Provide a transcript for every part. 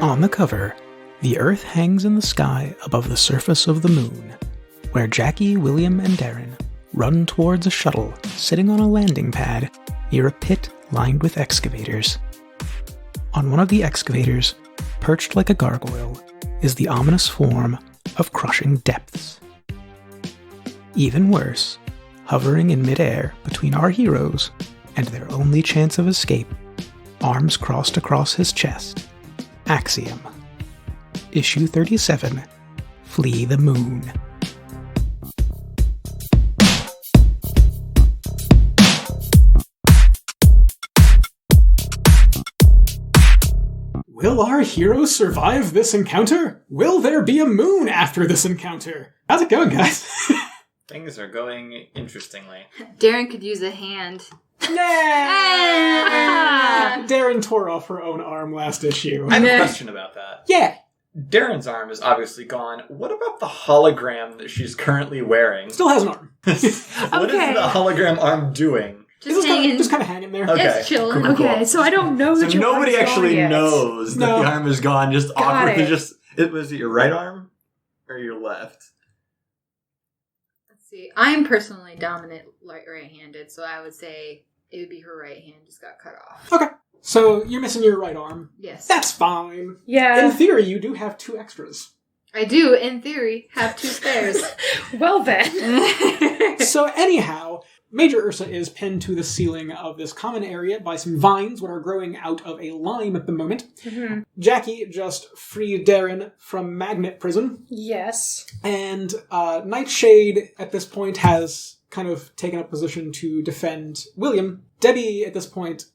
On the cover, the Earth hangs in the sky above the surface of the moon, where Jackie, William, and Darren run towards a shuttle sitting on a landing pad near a pit lined with excavators. On one of the excavators, perched like a gargoyle, is the ominous form of Crushing Depths. Even worse, hovering in midair between our heroes and their only chance of escape, arms crossed across his chest, Axiom. Issue 37, Flee the Moon. Will our heroes survive this encounter? Will there be a moon after this encounter? How's it going, guys? Things are going interestingly. Darren could use a hand. Yeah! Darren tore off her own arm last issue. I have a question about that. Yeah. Darren's arm is obviously gone. What about the hologram that she's currently wearing? Still has an arm. What is the hologram arm doing? Just hanging. Just kind of hanging there. Okay. It's chilling. Cool. Okay, so I don't know that So your nobody arm's actually gone yet. knows that No. the arm is gone. Just Got awkwardly. it. Was it your right arm or your left? Let's see. I'm personally dominant right-handed, so I would say it would be her right hand just got cut off. Okay. So you're missing your right arm. Yes. That's fine. Yeah. In theory, you do have 2 extras. I do, in theory, have 2 spares. Well then. So anyhow, Major Ursa is pinned to the ceiling of this common area by some vines that are growing out of a lime at the moment. Mhm. Jackie just freed Darren from magnet prison. Yes. And Nightshade, at this point, has kind of taken a position to defend William. Debbie, at this point,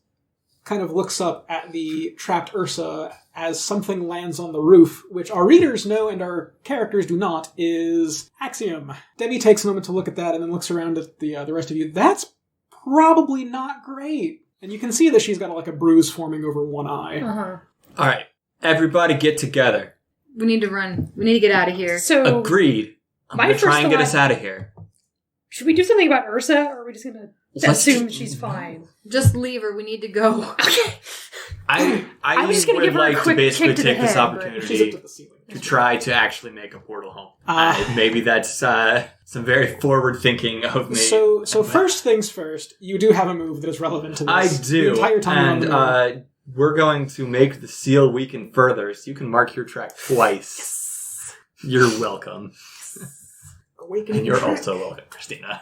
kind of looks up at the trapped Ursa as something lands on the roof, which our readers know and our characters do not, is Axiom. Debbie takes a moment to look at that and then looks around at the rest of you. That's probably not great. And you can see that she's got like a bruise forming over one eye. Uh-huh. All right, everybody get together. We need to run. We need to get out of here. So, Agreed. I'm my going to try first and get thought- us out of here. should we do something about Ursa, or are we just gonna Let's assume ju- she's fine? Just leave her. We need to go. Okay. I I'm just gonna would give her a like to quick basically kick to the take this head, but- She's up opportunity to the ceiling. to try to actually make a portal home. Ah. Maybe that's some very forward thinking of me. So first things first, you do have a move that is relevant to this. I The do, entire time and you're on the move. we're going to make the seal weaken further, so you can mark your track twice. You're welcome. Awakening And you're track. also welcome, Christina.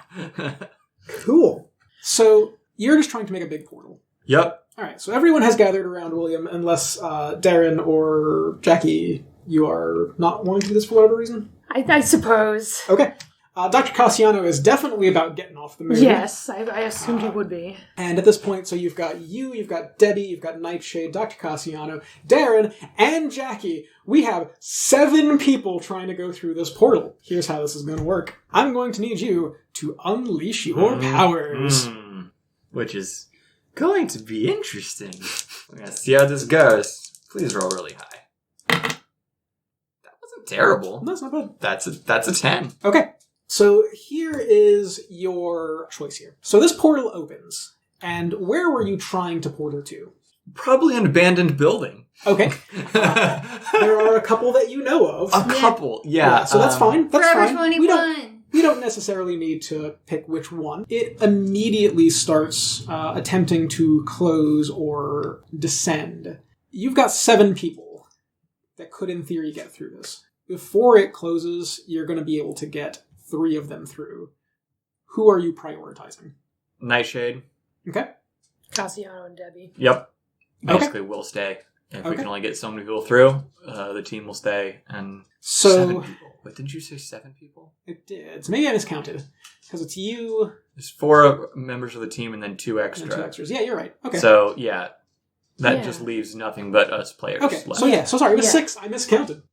Cool. So you're just trying to make a big portal. Yep. All right. So everyone has gathered around William, unless Darren or Jackie, you are not wanting to do this for whatever reason. I suppose. Okay. Dr. Cassiano is definitely about getting off the moon. Yes, I assumed he would be. And at this point, so you've got Debbie, you've got Nightshade, Dr. Cassiano, Darren, and Jackie. We have 7 people trying to go through this portal. Here's how this is going to work. I'm going to need you to unleash your powers. Which is going to be interesting. We're going to see how this goes. Please roll really high. That wasn't terrible. That's not bad. That's a 10. Okay. So here is your choice here. So this portal opens. And where were you trying to portal to? Probably an abandoned building. Okay. There are a couple that you know of. A couple, yeah. So that's fine. That's Forever fine. 21. We don't necessarily need to pick which one. It immediately starts attempting to close or descend. You've got 7 people that could, in theory, get through this. Before it closes, you're going to be able to get 3 of them through. Who are you prioritizing? Nightshade. Okay. Cassiano and Debbie. Yep. Basically, we'll stay. If we Okay. can only get so many people through, the team will stay. And So 7 people. What, didn't you say 7 people? it did. So maybe I miscounted. Because it's you There's 4 members of the team and then 2 and extra. 2 extras. Yeah, you're right. Okay. So, yeah. That Yeah. just leaves nothing but us players Okay, left. so yeah, so sorry, it was Yeah. 6. I miscounted.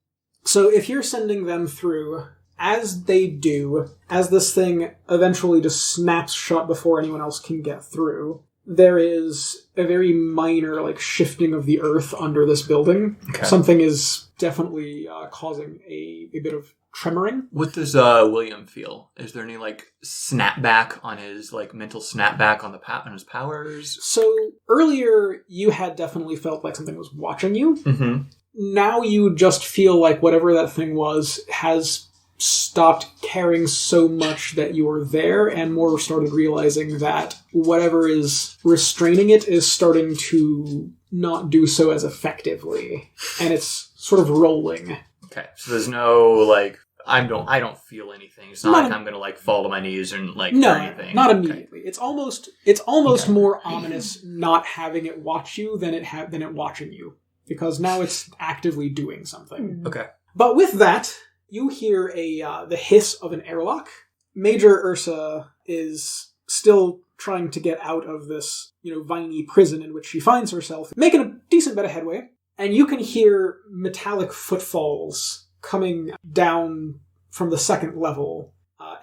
So if you're sending them through, as they do, as this thing eventually just snaps shut before anyone else can get through, there is a very minor, shifting of the earth under this building. Okay. Something is definitely causing a bit of tremoring. What does William feel? Is there any snapback on his mental snapback on on his powers? So earlier you had definitely felt like something was watching you. Mm-hmm. now you just feel like whatever that thing was has stopped caring so much that you are there, and more started realizing that whatever is restraining it is starting to not do so as effectively, and it's sort of rolling. Okay, so there's no, like, I don't feel anything. It's not like I'm gonna, like, fall to my knees and, like, No, do anything. not Okay. immediately. It's almost more ominous not having it watch you than it watching you, because now it's actively doing something. Okay. But with that, you hear the hiss of an airlock. Major Ursa is still trying to get out of this, viney prison in which she finds herself, making a decent bit of headway. And you can hear metallic footfalls coming down from the second level,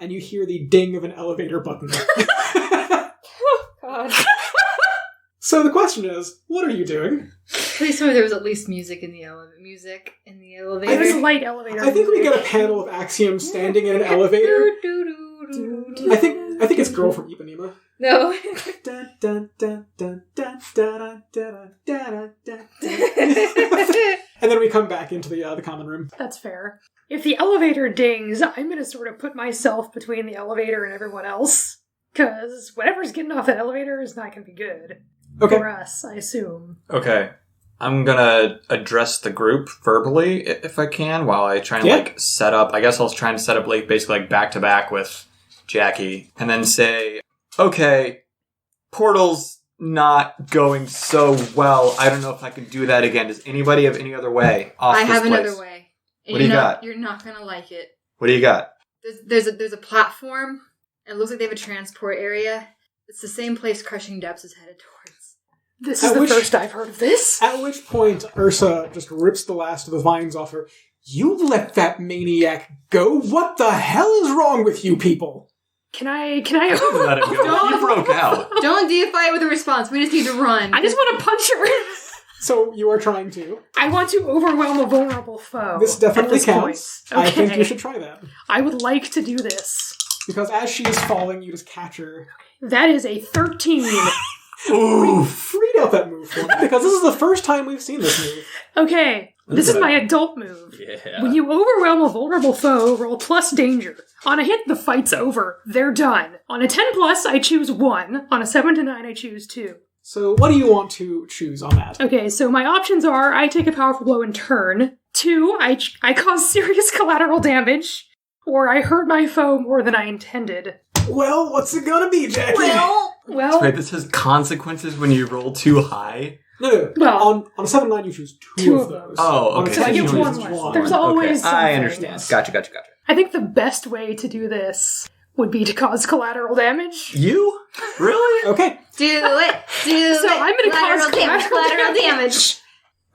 and you hear the ding of an elevator button. God. So the question is, what are you doing? Please tell me there was at least music in the elevator. It was a light elevator. I think we get a panel of Axiom standing in an elevator. I think it's Girl from Ipanema. No. And then we come back into the common room. That's fair. If the elevator dings, I'm going to sort of put myself between the elevator and everyone else. Because whatever's getting off that elevator is not going to be good. Okay. For us, I assume. Okay. I'm gonna address the group verbally, if I can, while I try and, set up... I guess I'll try and set up, basically, back-to-back with Jackie. And then say, okay, portal's not going so well. I don't know if I can do that again. Does anybody have any other way off I this have place? another way. And What do you got? You're not going to like it. What do you got? There's a platform. It looks like they have a transport area. It's the same place Crushing Depths is headed towards. This is the first I've heard of this. At which point, Ursa just rips the last of the vines off her. You let that maniac go? What the hell is wrong with you people? Can I Let him go. He broke out. Don't deify it with a response. We just need to run. I just want to punch her. So you are trying to. I want to overwhelm a vulnerable foe. This definitely at this counts. point. I think Okay. you should try that. I would like to do this. Because as she is falling, you just catch her. That is a 13. Oof. Read out that move for me, because this is the first time we've seen this move. Okay, this is my adult move. Yeah. When you overwhelm a vulnerable foe, roll plus danger. On a hit, the fight's over. They're done. On a 10 plus, I choose 1. On a 7 to 9, I choose 2. So what do you want to choose on that? Okay, so my options are I take a powerful blow in turn. 2, I cause serious collateral damage. Or I hurt my foe more than I intended. Well, what's it gonna be, Jackie? Well, Wait, this has consequences when you roll too high? No. Well, on a 7-9, you choose two two of of those. Oh, On a okay. 10, I you get choose one less. There's one. always something. I understand. Gotcha. I think the best way to do this would be to cause collateral damage. You? Really? Okay. Do it. So I'm going to cause collateral damage.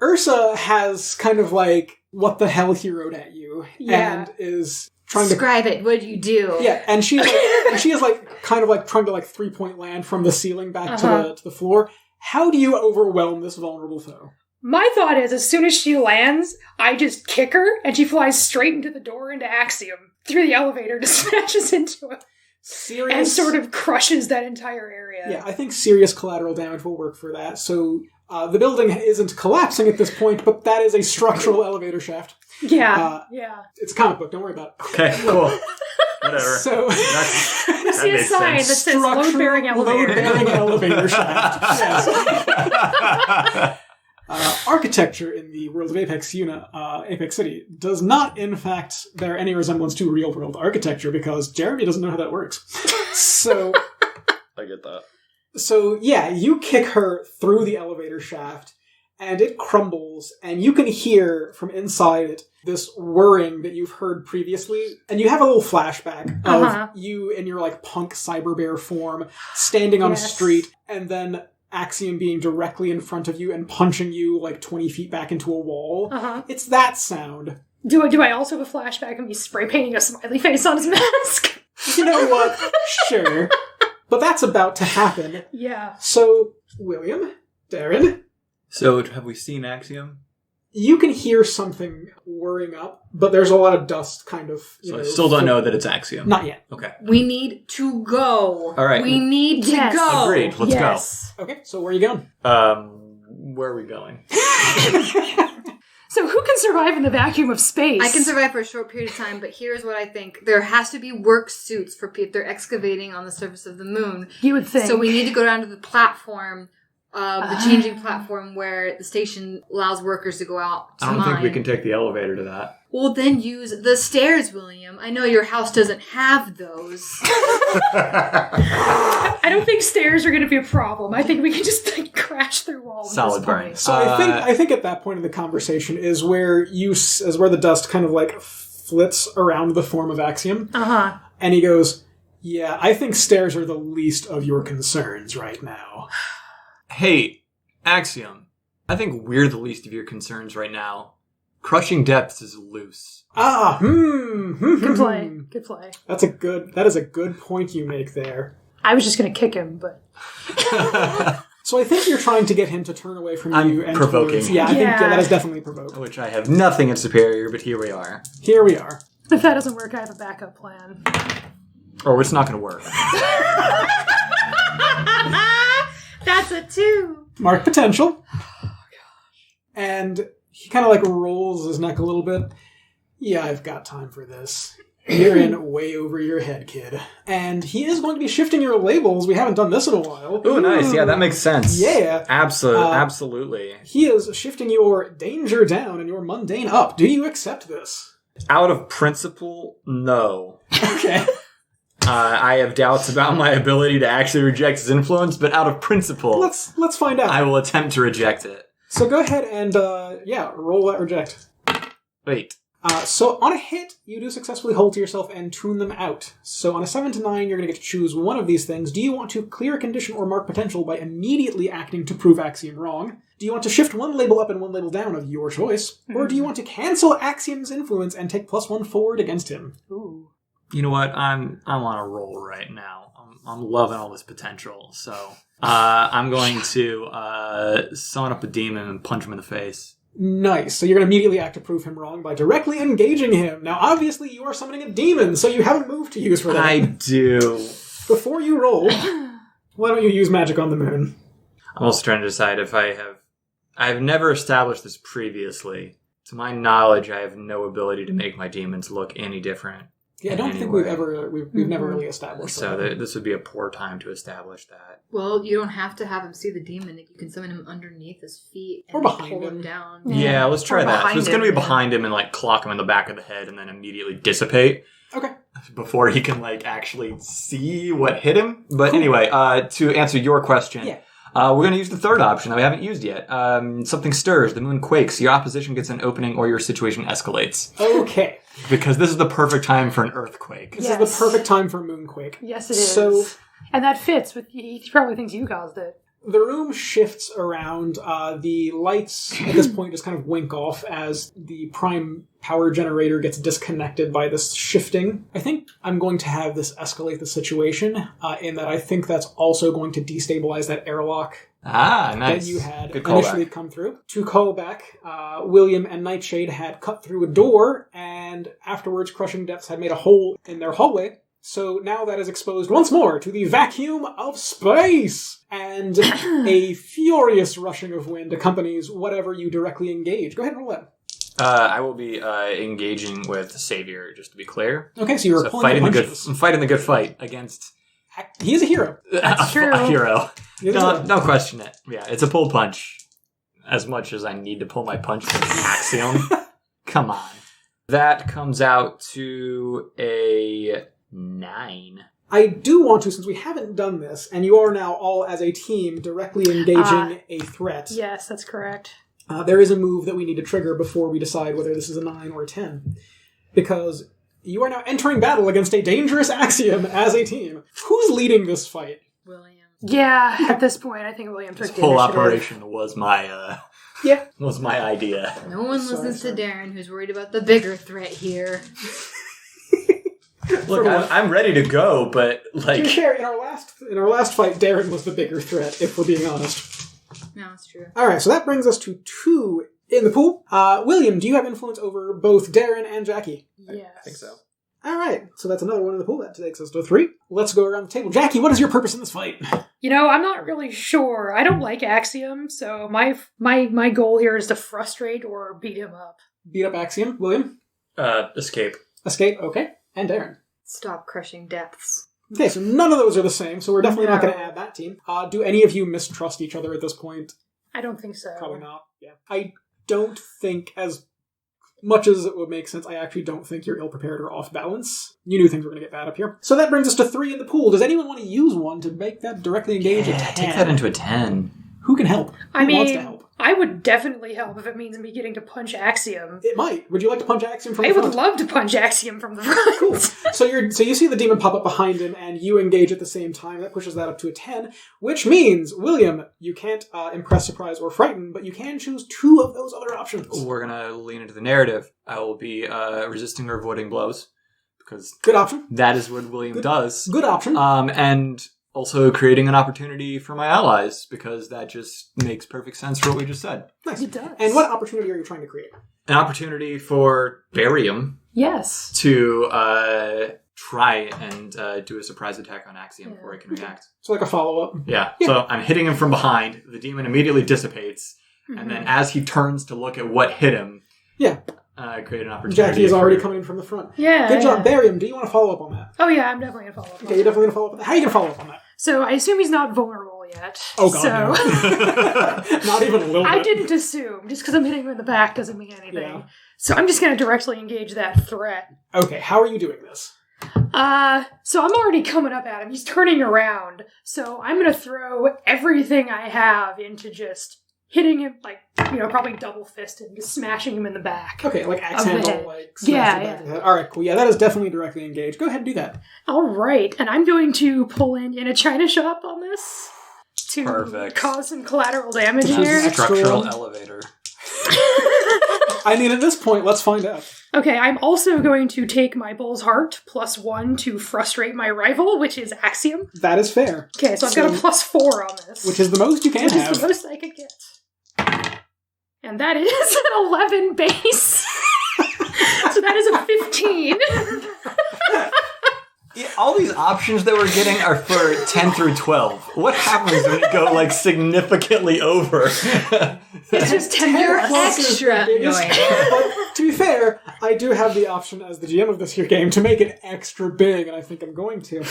Ursa has kind of what the hell heroed at you. Yeah. And is trying to... Describe it. What do you do? Yeah, and she is kind of trying to 3-point land from the ceiling back to the floor. How do you overwhelm this vulnerable foe? My thought is, as soon as she lands, I just kick her, and she flies straight into the door into Axiom, through the elevator, just smashes into him, Serious... and sort of crushes that entire area. Yeah, I think serious collateral damage will work for that. So the building isn't collapsing at this point, but that is a structural elevator shaft. Yeah. It's a comic book, don't worry about it. Okay, cool. Whatever. So... You see a sign that says load-bearing elevator. Load-bearing elevator shaft. Yes. Architecture in the world of Apex City does not, in fact, bear any resemblance to real-world architecture because Jeremy doesn't know how that works. So, I get that. So, yeah, you kick her through the elevator shaft, and it crumbles, and you can hear from inside it this whirring that you've heard previously, and you have a little flashback of you in your, punk cyber bear form, standing on a street, and then Axiom being directly in front of you and punching you 20 feet back into a wall. It's that sound. Do I also have a flashback of me spray painting a smiley face on his mask? You know what? Sure. But that's about to happen. Yeah. So, William, Darren. So, have we seen Axiom? You can hear something whirring up, but there's a lot of dust kind of... So I still don't know that it's Axiom. Not yet. Okay. We need to go. All right. We need to go. Agreed. Let's Yes. Okay, so where are you going? Where are we going? So who can survive in the vacuum of space? I can survive for a short period of time, but here's what I think. There has to be work suits for if they're excavating on the surface of the moon. You would think. So we need to go down to the platform, the changing platform where the station allows workers to go out to I don't mine. think we can take the elevator to that. Well, then use the stairs, William. I know your house doesn't have those. I don't think stairs are going to be a problem. I think we can just crash through walls. Solid brain. So I think at that point in the conversation is where the dust kind of flits around the form of Axiom. Uh-huh. And he goes, yeah, I think stairs are the least of your concerns right now. Hey, Axiom. I think we're the least of your concerns right now. Crushing depths is loose. Good play. Good play. That is a good point you make there. I was just going to kick him, but... So I think you're trying to get him to turn away from you and provoking. I think that is definitely provoking. Which I have nothing in superior, but here we are. Here we are. If that doesn't work, I have a backup plan. Oh, it's not going to work. That's a 2. Mark potential. Oh, gosh. And he kind of rolls his neck a little bit. Yeah, I've got time for this. You're in way over your head, kid. And he is going to be shifting your labels. We haven't done this in a while. Ooh, nice. Yeah, that makes sense. Yeah. Absolutely. He is shifting your danger down and your mundane up. Do you accept this? Out of principle, no. Okay. I have doubts about my ability to actually reject his influence, but out of principle... Let's find out. I will attempt to reject it. So go ahead and, roll that reject. Wait. So on a hit, you do successfully hold to yourself and tune them out. So on a 7 to 9, you're going to get to choose one of these things. Do you want to clear a condition or mark potential by immediately acting to prove Axiom wrong? Do you want to shift one label up and one label down of your choice? Or do you want to cancel Axiom's influence and take +1 forward against him? Ooh. You know what? I'm on a roll right now. I'm loving all this potential. So I'm going to summon up a demon and punch him in the face. Nice. So you're going to immediately act to prove him wrong by directly engaging him. Now, obviously, you are summoning a demon, so you have a move to use for that. I do. Before you roll, why don't you use magic on the moon? I'm also trying to decide if I've never established this previously. To my knowledge, I have no ability to make my demons look any different. Yeah, I don't think we've never really established so that. This would be a poor time to establish that. Well, you don't have to have him see the demon. You can summon him underneath his feet and or behind pull him down. Yeah, let's try that. So it's going to be him, behind him and clock him in the back of the head and then immediately dissipate. Okay. Before he can actually see what hit him. But anyway, to answer your question, we're going to use the third option that we haven't used yet. Something stirs, the moon quakes, your opposition gets an opening, or your situation escalates. Okay. Because this is the perfect time for an earthquake. This is the perfect time for a moonquake. Yes, it is. So, and that fits with... He probably thinks you caused it. The room shifts around. The lights at this point just kind of wink off as the prime power generator gets disconnected by this shifting. I think I'm going to have this escalate the situation in that I think that's also going to destabilize that airlock nice. that you had Good initially callback. come through. To call back, William and Nightshade had cut through a door, and afterwards Crushing Depths had made a hole in their hallway. So now that is exposed once more to the vacuum of space! And a furious rushing of wind accompanies whatever you directly engage. Go ahead and roll that. I will be engaging with Savior, just to be clear. Okay, so you're pulling the punches. I'm fighting the good fight against... He's a hero. That's true. A hero. Don't question it. Yeah, it's a pull punch. As much as I need to pull my punch from Axiom. Come on. That comes out to a 9. I do want to, since we haven't done this, and you are now all as a team directly engaging a threat. Yes, that's correct. There is a move that we need to trigger before we decide whether this is a 9 or a 10. Because you are now entering battle against a dangerous Axiom as a team. Who's leading this fight? William. Yeah, at this point, I think William took This the whole initiative. operation was my was my idea. No one listens to Darren, who's worried about the bigger threat here. Look, I'm ready to go, but To be fair, in our last fight, Darren was the bigger threat, if we're being honest. No, it's true. Alright, so that brings us to 2 in the pool. William, do you have influence over both Darren and Jackie? Yes. I think so. All right, so that's another one in the pool. That takes us to 3. Let's go around the table. Jackie, what is your purpose in this fight? I'm not really sure. I don't like Axiom, so my goal here is to frustrate or beat him up. Beat up Axiom. William? Escape. Escape, okay. And Darren? Stop crushing depths. Okay, so none of those are the same, so we're definitely not going to add that team. Do any of you mistrust each other at this point? I don't think so. Probably not, yeah. I don't think, as much as it would make sense, I actually don't think you're ill-prepared or off-balance. You knew things were going to get bad up here. So that brings us to 3 in the pool. Does anyone want to use one to make that directly engage a 10? Take that into a 10. Who can help? Who wants to help? I would definitely help if it means me getting to punch Axiom. It might. Would you like to punch Axiom from the I front? would love to punch Axiom from the front. Cool. So you see the demon pop up behind him, and you engage at the same time. That pushes that up to a 10, which means, William, you can't impress, surprise, or frighten, but you can choose 2 of those other options. We're going to lean into the narrative. I will be resisting or avoiding blows, because Good option. that is what William does. Good option. And also creating an opportunity for my allies, because that just makes perfect sense for what we just said. Nice. It does. And what opportunity are you trying to create? An opportunity for Barium Yes. to try and do a surprise attack on Axiom before I can react. So like a follow-up. Yeah, so I'm hitting him from behind. The demon immediately dissipates. And then as he turns to look at what hit him, create an opportunity. Jackie is already coming in from the front. Yeah. Good job. Barium, do you want to follow up on that? Oh yeah, I'm definitely going to follow up. Okay, you're definitely going to follow up on that. How are you going to follow up on that? So I assume he's not vulnerable yet. Oh god, so no. Not even a little bit. I didn't assume. Just because I'm hitting him in the back doesn't mean anything. Yeah. So I'm just going to directly engage that threat. Okay, how are you doing this? So I'm already coming up at him. He's turning around. So I'm going to throw everything I have into just hitting him, probably double fisted and just smashing him in the back. Okay, like axe Of the handle, head. like smash Yeah, the back yeah. of the head. Alright, cool. Yeah, that is definitely directly engaged. Go ahead and do that. All right. And I'm going to pull in a china shop on this to Perfect. cause some collateral damage This is here. extra Structural roll. elevator. I mean, at this point, let's find out. Okay, I'm also going to take my bull's heart +1 to frustrate my rival, which is Axiom. That is fair. Okay, so I've got a +4 on this. Which is the most you can Which have. is the most I could get. And that is an 11 base. So that is a 15. Yeah, all these options that we're getting are for 10 through 12. What happens when you go, significantly over? It's just 10 You're plus. extra annoying. But to be fair, I do have the option as the GM of this here game to make it extra big, and I think I'm going to.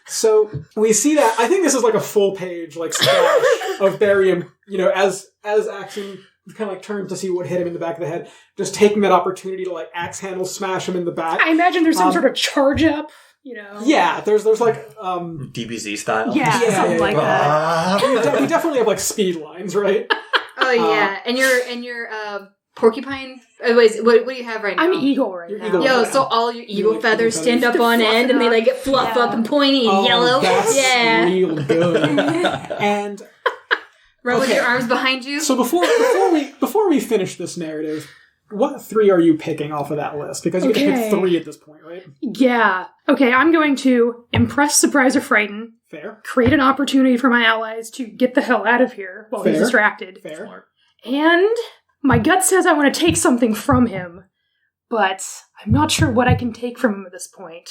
So we see that. I think this is like a full page splash of Barium, as Axiom kind of turns to see what hit him in the back of the head, just taking that opportunity to axe handle smash him in the back. I imagine there's some sort of charge up, Yeah, there's DBZ style? Yeah, something like that. we definitely have speed lines, right? Oh yeah, and your porcupine. Wait, what do you have right now? I'm eagle right You're now. eagle. Yo, right so now. all your eagle like feathers eagle stand feathers. up on Fluff end, it and they up. fluff Yeah. up and pointy and Oh, yellow. that's Yeah, real good. And run with Okay. your arms behind you. so before we finish this narrative, what 3 are you picking off of that list? Because you can pick Okay. 3 at this point, right? Yeah. Okay, I'm going to impress, surprise, or frighten, Fair. create an opportunity for my allies to get the hell out of here while he's Fair. distracted. Fair. And my gut says I want to take something from him, but I'm not sure what I can take from him at this point.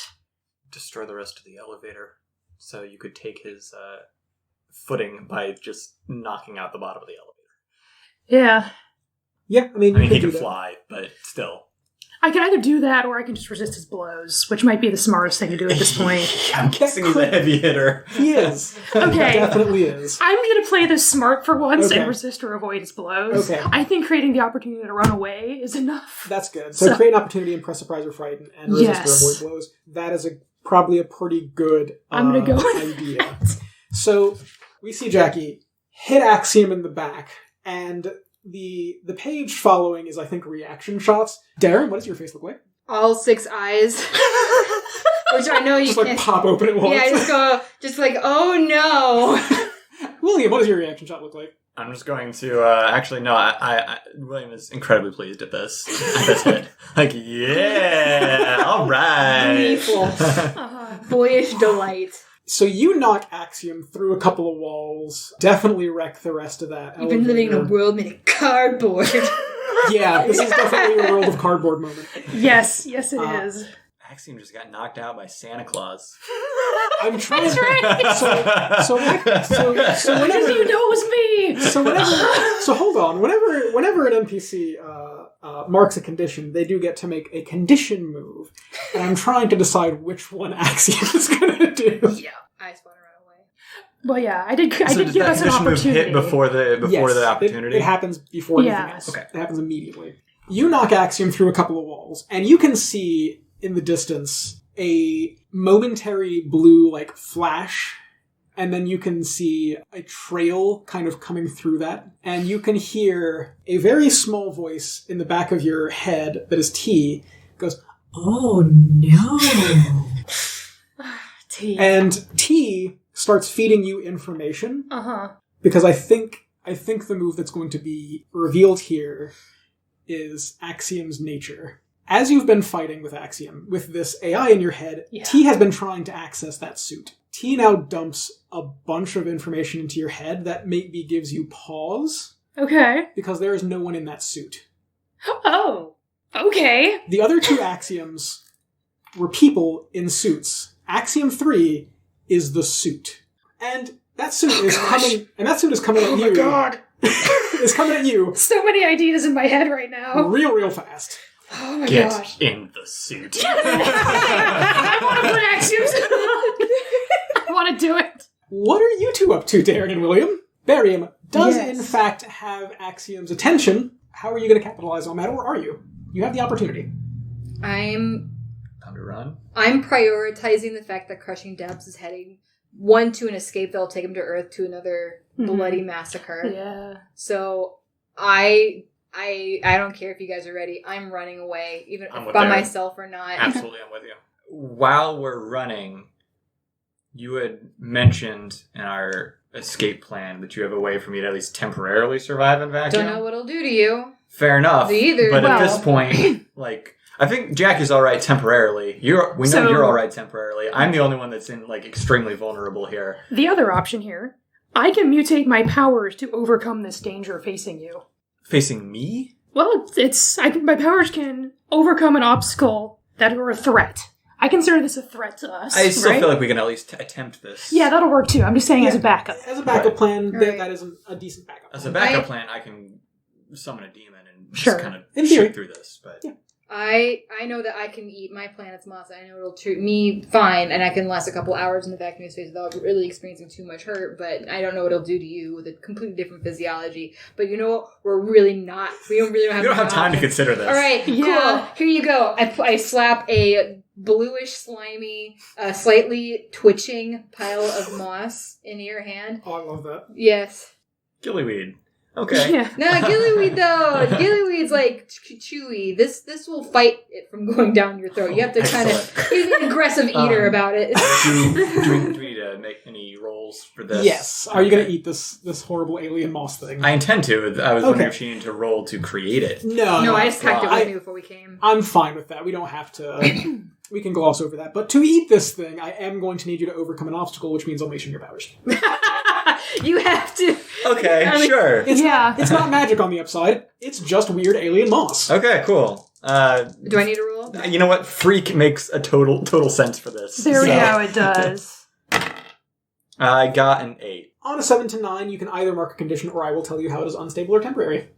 Destroy the rest of the elevator, so you could take his footing by just knocking out the bottom of the elevator. Yeah. Yeah, I mean, I mean, you he could can do that. fly, but still. I can either do that or I can just resist his blows, which might be the smartest thing to do at this point. I'm guessing he's a heavy hitter. He is. Okay. He definitely is. I'm going to play this smart for once Okay. and resist or avoid his blows. Okay. I think creating the opportunity to run away is enough. That's good. So create an opportunity, impress, surprise, or frighten, and resist Yes. or avoid blows. That is probably a pretty good I'm gonna go with idea. So we see Jackie hit Axiom in the back, and the page following is, I think, reaction shots. Darren, what does your face look like? All 6 eyes, which I know you Just can't. pop open at once. Yeah, oh no. William, what does your reaction shot look like? I'm just going to, actually, no, William is incredibly pleased at this hit. Yeah, alright. Gleeful. Boyish delight. So you knock Axiom through a couple of walls, definitely wreck the rest of that. You've been living in a elevator. world made of cardboard. Yeah, this is definitely a world of cardboard moment. Yes, it is. Axiom just got knocked out by Santa Claus. I'm trying. That's right. So Because you know it was me. So hold on. Whenever an NPC marks a condition, they do get to make a condition move, and I'm trying to decide which one Axiom is going to do. Yeah, I just want to run away. Well, yeah, I did give us an condition move opportunity. hit before the opportunity? It happens before anything Yes. else. Okay. It happens immediately. You knock Axiom through a couple of walls, and you can see in the distance a momentary blue flash, and then you can see a trail kind of coming through that, and you can hear a very small voice in the back of your head that is T goes, "Oh no." T. And T starts feeding you information, because I think the move that's going to be revealed here is Axiom's nature. As you've been fighting with Axiom, with this AI in your head, T has been trying to access that suit. T now dumps a bunch of information into your head that maybe gives you pause. Okay. Because there is no one in that suit. Oh. Okay. The other two Axioms were people in suits. Axiom 3 is the suit. And that suit is coming at you. Oh my god. Is coming at you So many ideas in my head right now. real fast. Oh my Get gosh. in the suit. I want to put Axioms. I want to do it. What are you two up to, Darren and William? Barium does Yes. in fact have Axiom's attention. How are you going to capitalize on that, or are you? You have the opportunity. I'm Time to run. prioritizing the fact that Crushing Depths is heading one to an escape that'll take him to Earth to another bloody massacre. Yeah. So I don't care if you guys are ready. I'm running away, even I'm if with by Darren. myself or not. Absolutely, I'm with you. While we're running, you had mentioned in our escape plan that you have a way for me to at least temporarily survive in vacuum. Don't know what it'll do to you. Fair enough. Either. But at Well. this point, I think Jackie's all right temporarily. We know So- you're all right temporarily. I'm the only one that's in extremely vulnerable here. The other option here, I can mutate my powers to overcome this danger facing you. Facing me? Well, my powers can overcome an obstacle that are a threat. I consider this a threat to us. I still right? feel like we can at least attempt this. Yeah, that'll work too. I'm just saying as a backup. As a backup Right. plan, Right. that is a decent backup. As a backup plan, I can summon a demon and Sure. just kind of In theory. shoot through this. But Yeah. I know that I can eat my planet's moss. I know it'll treat me fine, and I can last a couple hours in the vacuum space without really experiencing too much hurt, but I don't know what it'll do to you with a completely different physiology. But you know what? We don't really we don't have time to consider this. All right, Yeah. cool. Here you go. I slap a bluish, slimy, slightly twitching pile of moss into your hand. Oh, I love that. Yes. Gillyweed. Okay. Yeah. No, gillyweed though. Gillyweed's chewy. This will fight it from going down your throat. You have to kind of Excellent. be an aggressive eater about it. Do we need to make any rolls for this? Yes. Are you going to eat this horrible alien moss thing? I intend to. I was wondering Okay. if she needed to roll to create it. No, I just packed it I- with me before we came. I'm fine with that. We don't have to. We can gloss over that. But to eat this thing, I am going to need you to overcome an obstacle, which means unleashing your powers. You have to. Okay, I mean- sure. It's not magic on the upside. It's just weird alien moss. Okay, cool. Do I need to roll? You know what? Freak makes a total sense for this. There we So, go, it does. I got an 8. On a 7 to 9, you can either mark a condition, or I will tell you how it is unstable or temporary.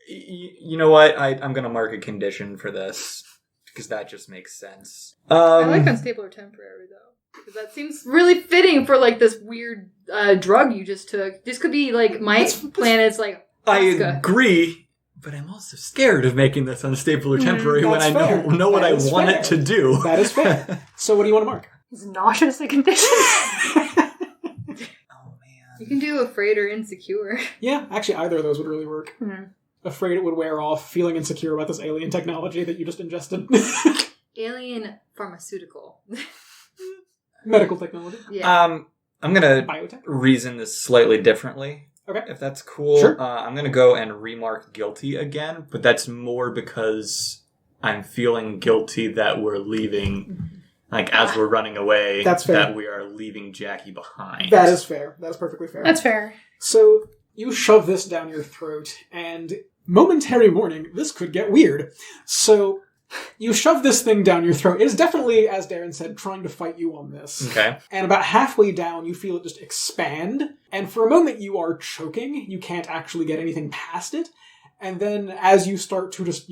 You know what? I'm going to mark a condition for this because that just makes sense. I like unstable or temporary though, because that seems really fitting for this weird drug you just took. This could be my planet's I Alaska. agree, but I'm also scared of making this unstable or temporary when I that's fair. know what That I is want fair. it to do. That is fair. So what do you want to mark? Is nauseous a condition? Oh man. You can do afraid or insecure. Yeah, actually, either of those would really work. Hmm. Afraid it would wear off, feeling insecure about this alien technology that you just ingested. Alien pharmaceutical. Medical technology. Yeah. I'm gonna Biotech. reason this slightly differently. Okay. If that's cool. Sure. I'm gonna go and remark guilty again, but that's more because I'm feeling guilty that we're leaving, as we're running away, That's fair. that we are leaving Jackie behind. That is fair. That is perfectly fair. That's fair. So you shove this down your throat, and momentary warning, this could get weird. So You shove this thing down your throat. It is definitely, as Darren said, trying to fight you on this. Okay. And about halfway down, you feel it just expand. And for a moment, you are choking. You can't actually get anything past it. And then as you start to just,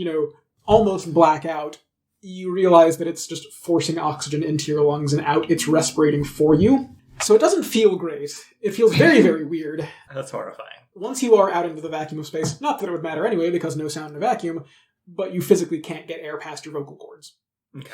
almost black out, you realize that it's just forcing oxygen into your lungs and out. It's respirating for you. So it doesn't feel great. It feels very, very weird. That's horrifying. Once you are out into the vacuum of space, not that it would matter anyway, because no sound in a vacuum, but you physically can't get air past your vocal cords. Okay.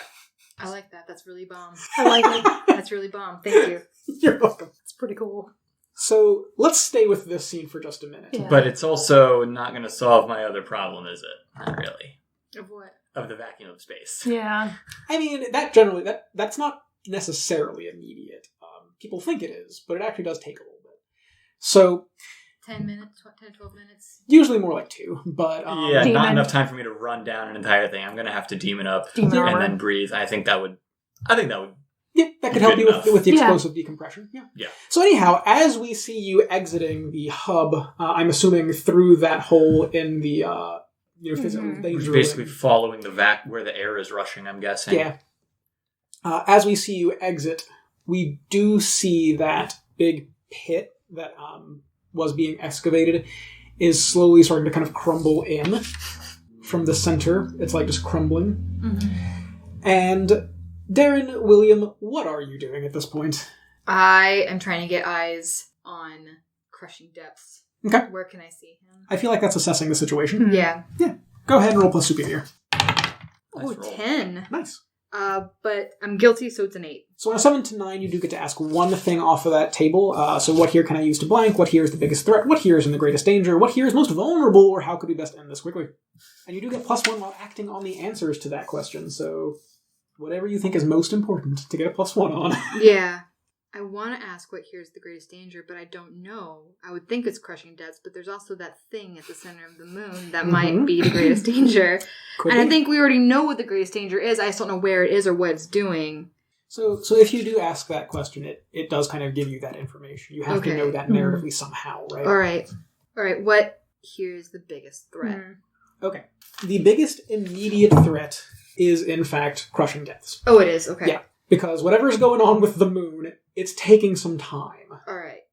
I like that. That's really bomb. I like it. That's really bomb. Thank you. You're welcome. It's pretty cool. So let's stay with this scene for just a minute. Yeah. But it's also not going to solve my other problem, is it? Not really. Of what? Of the vacuum of space. Yeah. I mean, that's not necessarily immediate. People think it is, but it actually does take a little bit. So 10 minutes, 10, 12 minutes. usually more like 2, but Yeah, Demon. not enough time for me to run down an entire thing. I'm going to have to demon up Demon and armor. then breathe. I think that would. yeah, that could help Good you enough. with the Yeah. explosive decompression. Yeah. Yeah. So anyhow, as we see you exiting the hub, I'm assuming through that hole in the physical Mhm. danger Basically ring. following the vac where the air is rushing, I'm guessing. Yeah. As we see you exit, we do see that big pit that was being excavated is slowly starting to kind of crumble in from the center. It's like just crumbling. Mm-hmm. And Darren, William, what are you doing at this point? I am trying to get eyes on Crushing Depths. Okay. Where can I see him? I feel like that's assessing the situation. Yeah. Go ahead and roll plus superior. Nice Oh, roll. 10. Nice. But I'm guilty, so it's an 8. So on a 7 to 9, you do get to ask one thing off of that table. So what here can I use to blank? What here is the biggest threat? What here is in the greatest danger? What here is most vulnerable? Or how could we best end this quickly? And you do get +1 while acting on the answers to that question. So whatever you think is most important to get a +1 on. Yeah. I want to ask what here's the greatest danger, but I don't know. I would think it's Crushing Depths, but there's also that thing at the center of the moon that might be the greatest danger. Could And I be. think we already know what the greatest danger is. I just don't know where it is or what it's doing. So if you do ask that question, it does kind of give you that information. You have to Okay. know that narratively somehow, right? All right. What here's the biggest threat? Okay. The biggest immediate threat is, in fact, Crushing Depths. Oh, it is. Okay. Yeah. Because whatever's going on with the moon, it's taking some time. All right.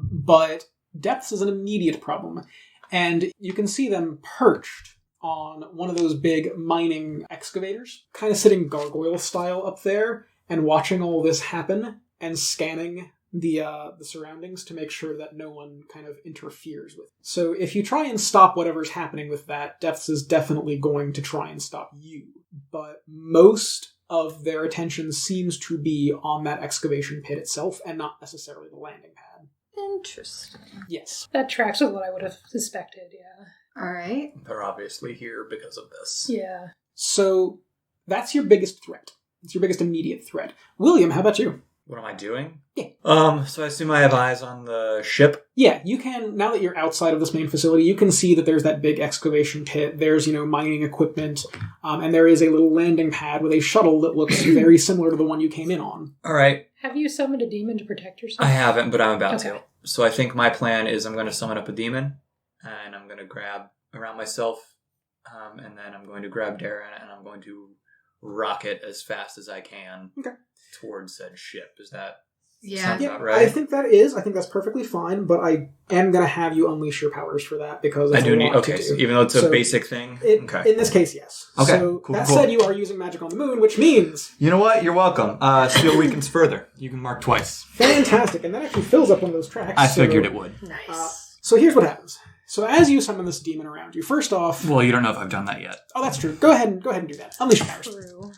But Depths is an immediate problem. And you can see them perched on one of those big mining excavators, kind of sitting gargoyle style up there and watching all this happen and scanning the surroundings to make sure that no one kind of interferes with it. So if you try and stop whatever's happening with that, Depths is definitely going to try and stop you. But most of their attention seems to be on that excavation pit itself and not necessarily the landing pad. Interesting. Yes. That tracks with what I would have suspected, yeah. All right. They're obviously here because of this. Yeah. So that's your biggest threat. It's your biggest immediate threat. William, how about you? What am I doing? Yeah. So I assume I have eyes on the ship. Yeah, you can, now that you're outside of this main facility, you can see that there's that big excavation pit, there's, mining equipment, and there is a little landing pad with a shuttle that looks very similar to the one you came in on. All right. Have you summoned a demon to protect yourself? I haven't, but I'm about Okay. to. So I think my plan is I'm going to summon up a demon, and I'm going to grab around myself, and then I'm going to grab Darren, and I'm going to rocket as fast as I can towards said ship. Is that Yeah. sound Yeah, about right? I think that's perfectly fine, but I am going to have you unleash your powers for that because I it's do a need. lot Okay, to so do. even though it's a So basic thing. In Okay. this case, yes. Okay, So cool, that cool. said, you are using magic on the moon, which means You know what? You're welcome. Skill weakens further. You can mark twice. fantastic, and that actually fills up one of those tracks. I so- figured it would. Nice. So here's what happens. So as you summon this demon around you, first off, Well, you don't know if I've done that yet. oh, that's true. Go ahead and do that. Unleash your powers. True.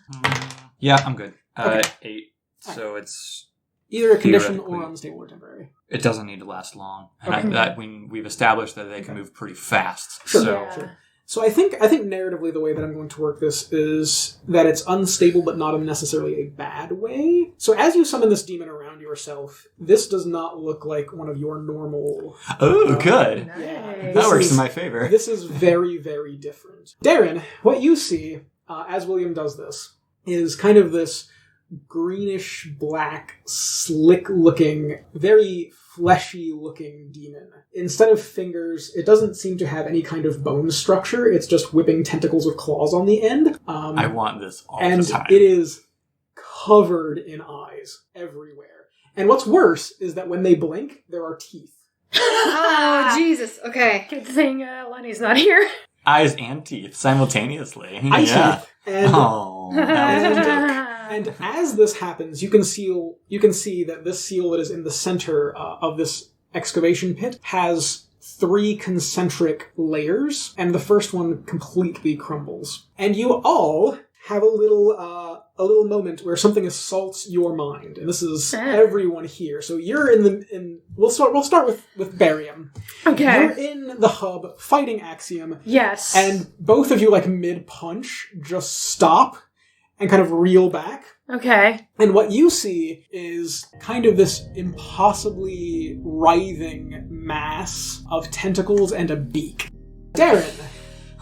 Yeah, I'm good. Okay. 8. So it's Either a condition or Theoretically. unstable or temporary. it doesn't need to last long, and Okay. that we've established that they can move pretty fast. Sure. So Yeah. So I think narratively the way that I'm going to work this is that it's unstable but not in necessarily a bad way. So as you summon this demon around yourself, this does not look like one of your normal... oh, good. Nice. Yeah. That works is- in my favor. This is very, very different. Darren, what you see as William does this is kind of this greenish black, slick looking, very fleshy-looking demon. Instead of fingers, it doesn't seem to have any kind of bone structure. It's just whipping tentacles with claws on the end. I want this all and the time. It is covered in eyes everywhere. And what's worse is that when they blink, there are teeth. Oh, Jesus. Okay. Good thing Lenny's not here. Eyes and teeth simultaneously. Eye teeth. And, Oh. and as this happens, you can see that this seal that is in the center of this excavation pit has 3 concentric layers, and the first one completely crumbles. And you all have a little moment where something assaults your mind, and this is everyone here. So you're we'll start with Barium. Okay. You're in the hub fighting Axiom. Yes. And both of you, like mid-punch, just stop and kind of reel back. Okay. And what you see is kind of this impossibly writhing mass of tentacles and a beak. Darren,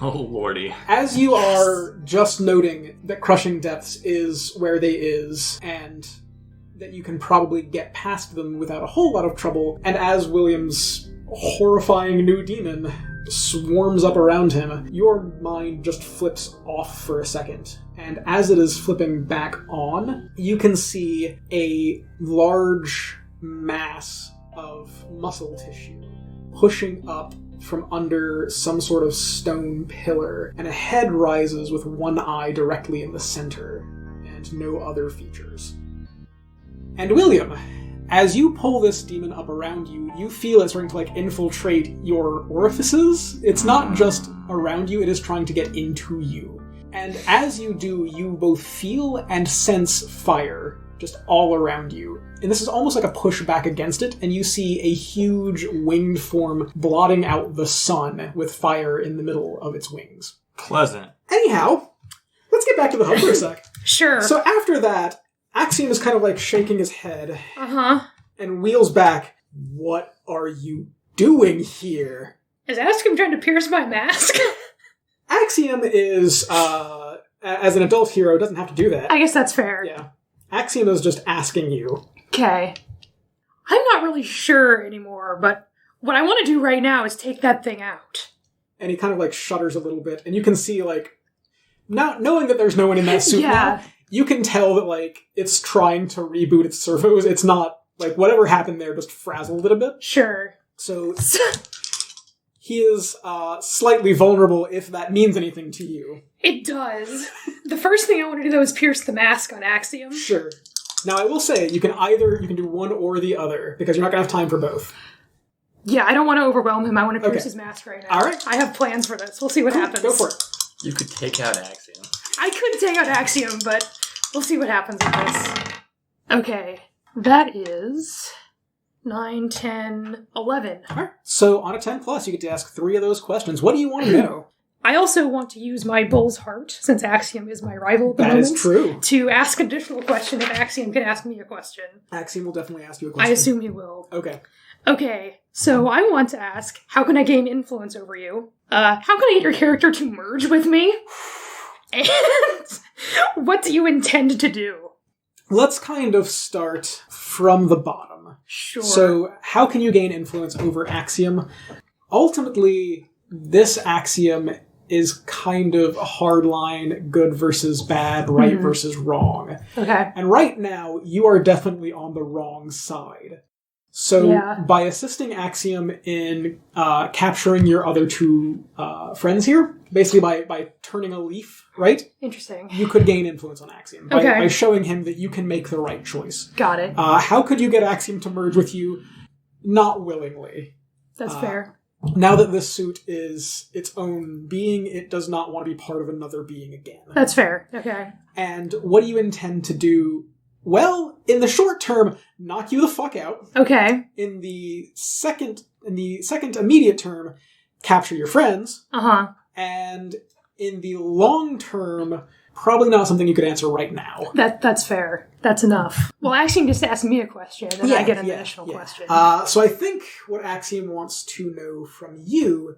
Oh, lordy. as you are just noting that Crushing Depths is where they is, and that you can probably get past them without a whole lot of trouble, and as William's horrifying new demon swarms up around him, your mind just flips off for a second. And as it is flipping back on, you can see a large mass of muscle tissue pushing up from under some sort of stone pillar, and a head rises with one eye directly in the center, and no other features. And William, as you pull this demon up around you, you feel it starting to infiltrate your orifices. It's not just around you, it is trying to get into you. And as you do, you both feel and sense fire just all around you. And this is almost like a push back against it, and you see a huge winged form blotting out the sun with fire in the middle of its wings. Pleasant. Anyhow, let's get back to the hub for a sec. Sure. So after that, Axiom is kind of shaking his head and wheels back. What are you doing here? Is Axiom trying to pierce my mask? Axiom is, as an adult hero, doesn't have to do that. I guess that's fair. Yeah. Axiom is just asking you. Okay. I'm not really sure anymore, but what I want to do right now is take that thing out. And he kind of shudders a little bit, and you can see not knowing that there's no one in that suit now, you can tell that it's trying to reboot its servos. It's not whatever happened there just frazzled it a bit. Sure. So he is slightly vulnerable, if that means anything to you. It does. The first thing I want to do though is pierce the mask on Axiom. Sure. Now I will say you can do one or the other, because you're not gonna have time for both. Yeah, I don't want to overwhelm him. I want to pierce his mask right now. All right. I have plans for this. We'll see what happens. Go for it. You could take out Axiom. I could take out Axiom, but we'll see what happens with this. Okay. That is 9, 10, 11. All right. So on a 10 plus, you get to ask 3 of those questions. What do you want to know? I also want to use my bull's heart, since Axiom is my rival at the That moment. is true. To ask an additional question if Axiom can ask me a question. Axiom will definitely ask you a question. I assume he will. Okay. Okay, so I want to ask, how can I gain influence over you? How can I get your character to merge with me? And what do you intend to do? Let's kind of start from the bottom. Sure. So, how can you gain influence over Axiom? Ultimately, this Axiom is kind of a hardline good versus bad, right versus wrong. Okay. And right now, you are definitely on the wrong side. So, by assisting Axiom in capturing your other 2 friends here, basically by turning a leaf, right? Interesting. You could gain influence on Axiom Okay. by showing him that you can make the right choice. Got it. How could you get Axiom to merge with you? Not willingly. That's fair. Now that this suit is its own being, it does not want to be part of another being again. That's fair. Okay. And what do you intend to do? Well, in the short term, knock you the fuck out. Okay. In the second immediate term, capture your friends. And in the long term, probably not something you could answer right now. That's fair. That's enough. Well, Axiom just asked me a question, and I get an additional question. So I think what Axiom wants to know from you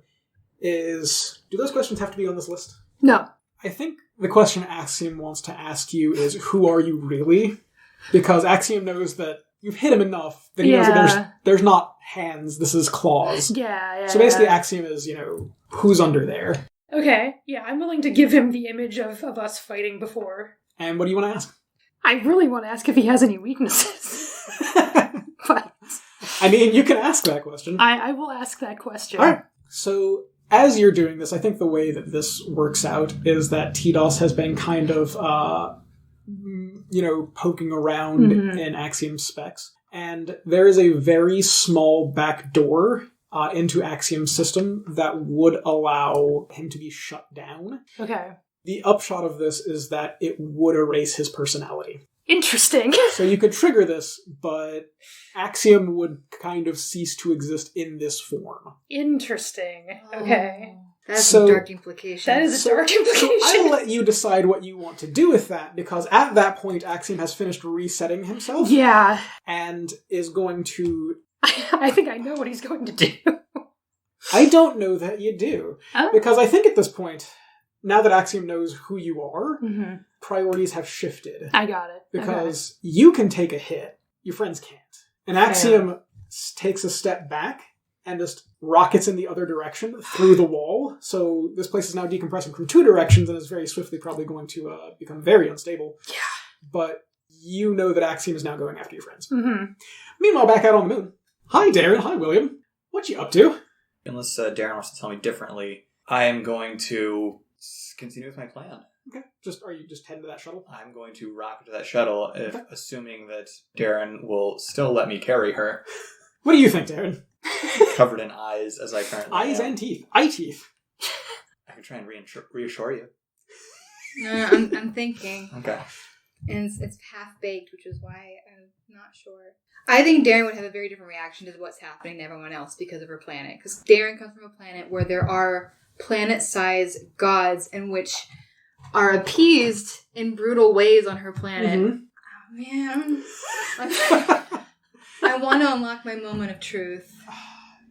is, do those questions have to be on this list? No. I think the question Axiom wants to ask you is, who are you really? Because Axiom knows that you've hit him enough that he knows that there's not hands, this is claws. Yeah. So basically Axiom is, who's under there. Okay, yeah, I'm willing to give him the image of us fighting before. And what do you want to ask? I really want to ask if he has any weaknesses. But I mean, you can ask that question. I will ask that question. All right. So as you're doing this, I think the way that this works out is that TDOS has been kind of, poking around in Axiom specs. And there is a very small back door into Axiom's system that would allow him to be shut down. Okay. The upshot of this is that it would erase his personality. Interesting. So you could trigger this, but Axiom would kind of cease to exist in this form. Interesting. Okay. That's a dark implication. That is a dark implication. I'll let you decide what you want to do with that, because at that point, Axiom has finished resetting himself. Yeah. And is going to... I think I know what he's going to do. I don't know that you do. Oh. Because I think at this point, now that Axiom knows who you are, priorities have shifted. I got it. Because you can take a hit, your friends can't. And Axiom takes a step back and just rockets in the other direction through the wall. So this place is now decompressing from two directions and is very swiftly probably going to become very unstable. Yeah. But you know that Axiom is now going after your friends. Meanwhile, back out on the moon. Hi, Darren. Hi, William. What you up to? Unless Darren wants to tell me differently, I am going to continue with my plan. Okay. Are you just heading to that shuttle? I'm going to rocket to that shuttle, assuming that Darren will still let me carry her. What do you think, Darren? Covered in eyes as I currently Eyes am. and teeth. Eye teeth. I can try and reassure you. I'm thinking. Okay. And it's half-baked, which is why I'm not sure. I think Darren would have a very different reaction to what's happening to everyone else because of her planet. Because Darren comes from a planet where there are planet-sized gods in which are appeased in brutal ways on her planet. Oh, man. I want to unlock my moment of truth.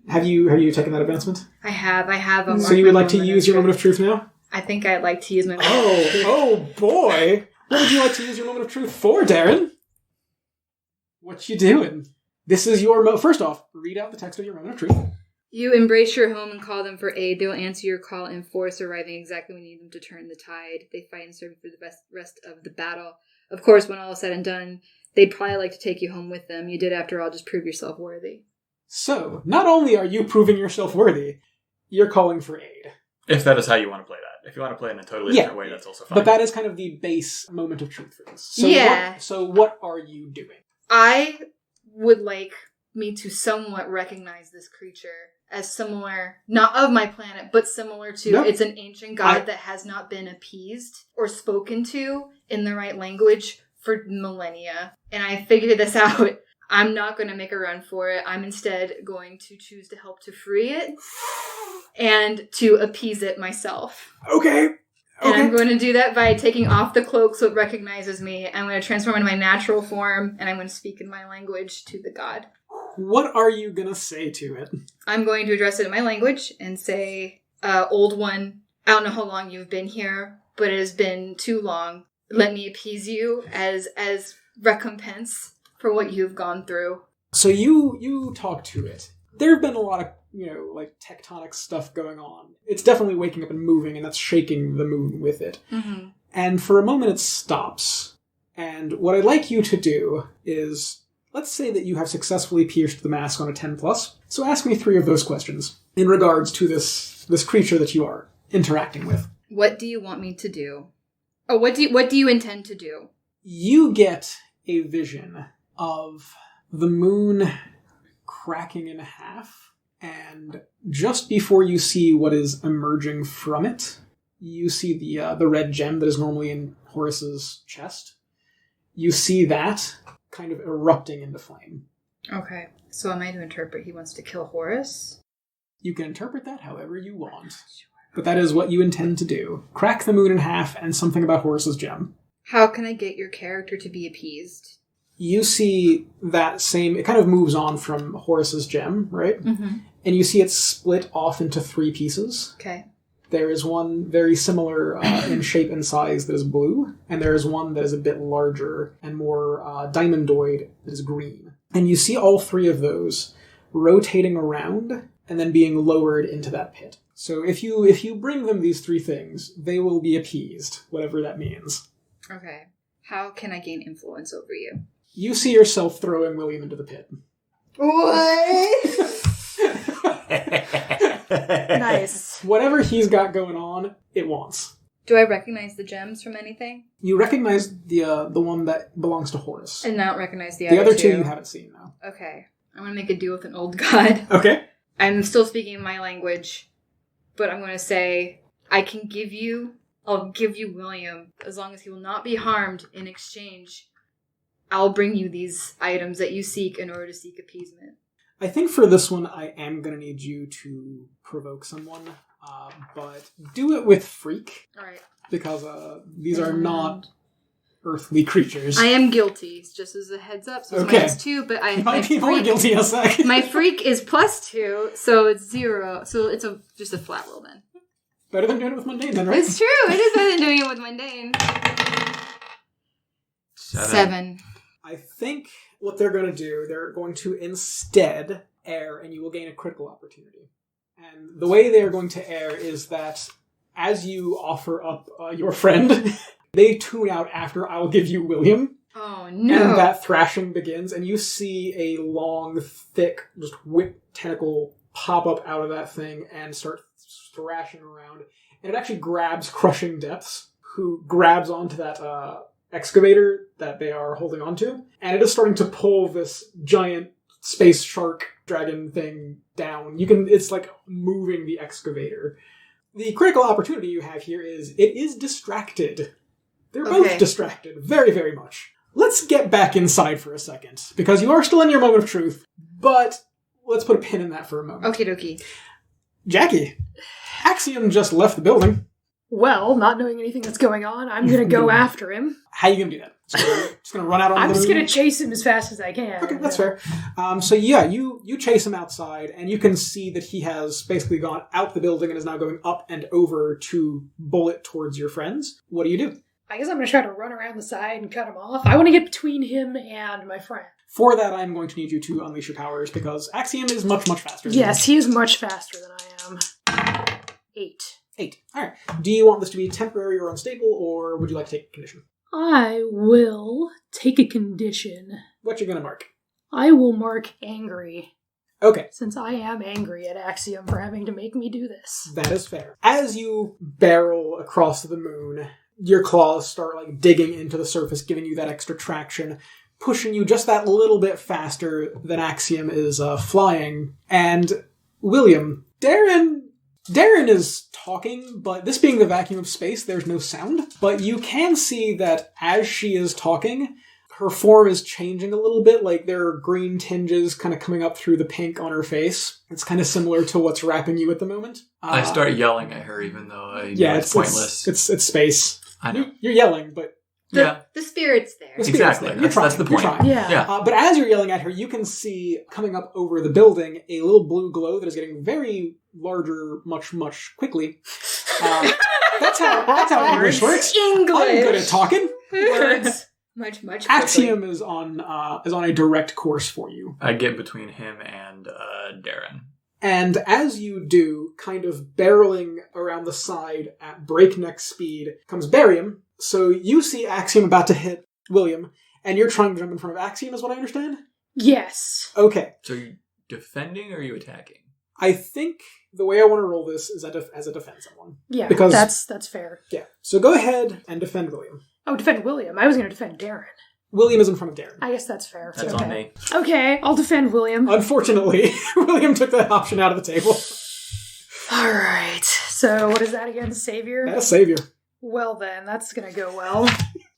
Have you taken that advancement? I have. So you would like to use your moment of truth now? I think I'd like to use my moment of truth. Oh boy! What would you like to use your moment of truth for, Darren? What you doing? This is your First off, read out the text of your moment of truth. You embrace your home and call them for aid. They will answer your call in force, arriving exactly when you need them to turn the tide. They fight and serve for the rest of the battle. Of course, when all is said and done, they'd probably like to take you home with them. You did, after all, just prove yourself worthy. So, not only are you proving yourself worthy, you're calling for aid. If that is how you want to play that. If you want to play it in a totally different way, that's also fine. But that is kind of the base moment of truth for this. So what are you doing? I would like me to somewhat recognize this creature as similar, not of my planet, but similar to, it's an ancient god that has not been appeased or spoken to in the right language for millennia. And I figured this out. I'm not going to make a run for it. I'm instead going to choose to help to free it and to appease it myself. Okay. And I'm going to do that by taking off the cloak so it recognizes me. I'm going to transform into my natural form, and I'm going to speak in my language to the god. What are you going to say to it? I'm going to address it in my language and say, old one, I don't know how long you've been here, but it has been too long. Let me appease you as recompense for what you've gone through. So you talk to it. There have been a lot of, tectonic stuff going on. It's definitely waking up and moving, and that's shaking the moon with it. Mm-hmm. And for a moment it stops. And what I'd like you to do is, let's say that you have successfully pierced the mask on a 10+. So ask me 3 of those questions in regards to this creature that you are interacting with. What do you want me to do? Oh, what do you intend to do? You get a vision of the moon cracking in half, and just before you see what is emerging from it, you see the red gem that is normally in Horus's chest. You see that kind of erupting into flame. Okay, so am I to interpret he wants to kill Horus? You can interpret that however you want, but that is what you intend to do. Crack the moon in half and something about Horus's gem. How can I get your character to be appeased? You see that same... It kind of moves on from Horus's gem, right? Mm-hmm. And you see it split off into 3 pieces. Okay. There is one very similar in shape and size that is blue, and there is one that is a bit larger and more diamondoid that is green. And you see all three of those rotating around and then being lowered into that pit. So if you bring them these three things, they will be appeased, whatever that means. Okay. How can I gain influence over you? You see yourself throwing William into the pit. What? Nice. Whatever he's got going on, it wants. Do I recognize the gems from anything? You recognize the one that belongs to Horus. And not recognize the The other other two you haven't seen, though. Okay. I'm going to make a deal with an old god. Okay. I'm still speaking my language, but I'm going to say, I'll give you William, as long as he will not be harmed. In exchange, I'll bring you these items that you seek in order to seek appeasement. I think for this one, I am going to need you to provoke someone, but do it with freak. All right. Because these are not earthly creatures. I am guilty, just as a heads up. So it's -2, but You might be more guilty in a sec. My freak is +2, so it's 0. So it's just a flat roll then. Better than doing it with mundane, then, right? It's true. It is better than doing it with mundane. 7. I think what they're going to do, they're going to instead err, and you will gain a critical opportunity. And the way they are going to err is that as you offer up your friend, they tune out after "I'll give you William." Oh, no. And that thrashing begins, and you see a long, thick, just whip tentacle pop up out of that thing and start thrashing around. And it actually grabs Crushing Depths, who grabs onto that excavator that they are holding onto, and it is starting to pull this giant space shark dragon thing down. It's like moving the excavator. The critical opportunity you have here is it is distracted. They're both distracted, very, very much. Let's get back inside for a second, because you are still in your moment of truth, but let's put a pin in that for a moment. Okie dokie. Jackie, Axiom just left the building. Well, not knowing anything that's going on, I'm going to go after him. How are you going to do that? Just going to run out on the I'm just moon? going to chase him as fast as I can. Okay, that's fair. So yeah, you chase him outside, and you can see that he has basically gone out the building and is now going up and over to bullet towards your friends. What do? I guess I'm going to try to run around the side and cut him off. I want to get between him and my friend. For that, I'm going to need you to unleash your powers, because Axiom is much, much faster. Yes, he is much faster than I am. 8. 8. Alright. Do you want this to be temporary or unstable, or would you like to take a condition? I will take a condition. What you gonna mark? I will mark angry. Okay. Since I am angry at Axiom for having to make me do this. That is fair. As you barrel across the moon, your claws start digging into the surface, giving you that extra traction, pushing you just that little bit faster than Axiom is flying. And William, Darren is talking, but this being the vacuum of space, there's no sound. But you can see that as she is talking, her form is changing a little bit. There are green tinges kind of coming up through the pink on her face. It's kind of similar to what's wrapping you at the moment. I start yelling at her, even though I know it's pointless. It's space. I know. You're yelling, but... The spirit's there. Exactly. That's the point. Yeah. But as you're yelling at her, you can see coming up over the building a little blue glow that is getting very larger much, much quickly. That's how English works. English. I'm good at talking. Words. Much quickly. Axiom is on a direct course for you. I get between him and Darren. And as you do, kind of barreling around the side at breakneck speed, comes Barium. So you see Axiom about to hit William, and you're trying to jump in front of Axiom, is what I understand? Yes. Okay. So are you defending or are you attacking? I think the way I want to roll this is as a defend someone. Yeah, because that's fair. Yeah. So go ahead and defend William. Oh, defend William. I was going to defend Darren. William is in front of Darren. I guess that's fair. That's on me. Okay, I'll defend William. Unfortunately, William took that option out of the table. All right. So what is that again? Savior? That's Savior. Well then, that's going to go well.